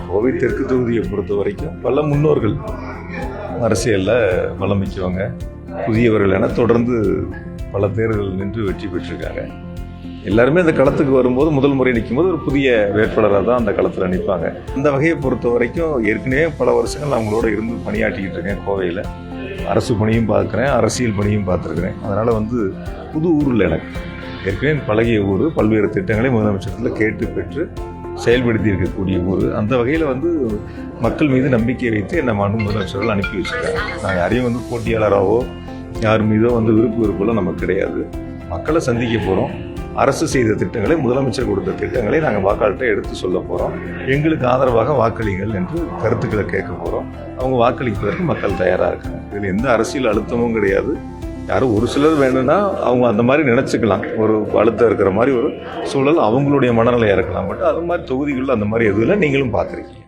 கோவை தெற்கு தொகுதியை பொறுத்த வரைக்கும் பல முன்னோர்கள் அரசியலில் பலம் மிக்கவங்க புதியவர்கள் என தொடர்ந்து பல தேர்தல்கள் நின்று வெற்றி பெற்றிருக்காங்க. எல்லாருமே அந்த களத்துக்கு வரும்போது முதல் முறை நிற்கும்போது ஒரு புதிய வேட்பாளராக தான் அந்த களத்தில் நிற்பாங்க. அந்த வகையை பொறுத்த வரைக்கும் ஏற்கனவே பல வருஷங்கள் அவங்களோட இருந்து பணியாற்றிக்கிட்டு இருக்கேன். கோவையில் அரசு பணியும் பார்க்குறேன், அரசியல் பணியும் பார்த்துருக்குறேன். அதனால் புது ஊரில் எனக்கு ஏற்கனவே பழகிய ஊர், பல்வேறு திட்டங்களை முதலமைச்சரத்தில் கேட்டு பெற்று செயல்படுத்தி இருக்கக்கூடிய ஊர். அந்த வகையில் மக்கள் மீது நம்பிக்கை வைத்து என்னை முதலமைச்சர்கள் அனுப்பி வச்சுருக்காங்க. நான் யாரையும் போட்டியாளராகவோ யார் மீதோ விருப்பெல்லாம் நமக்கு கிடையாது. மக்களை சந்திக்க போகிறோம். அரசு செய்த திட்டங்களை, முதலமைச்சர் கொடுத்த திட்டங்களை நாங்கள் வாக்காளர்கிட்ட எடுத்து சொல்ல போகிறோம். எங்களுக்கு ஆதரவாக வாக்களிங்கள் என்று கருத்துக்களை கேட்க போகிறோம். அவங்க வாக்களிப்பதற்கு மக்கள் தயாராக இருக்காங்க. இதில் எந்த அரசியல் அழுத்தமும் கிடையாது. யாரும் ஒரு சிலர் வேணும்னா அவங்க அந்த மாதிரி நினச்சிக்கலாம். ஒரு அழுத்தம் இருக்கிற மாதிரி ஒரு சூழல் அவங்களுடைய மனநிலையாக இருக்கலாம். பட் அது மாதிரி தொகுதிகளில் அந்த மாதிரி எதுவும் இல்லை. நீங்களும் பார்த்துருக்கீங்க.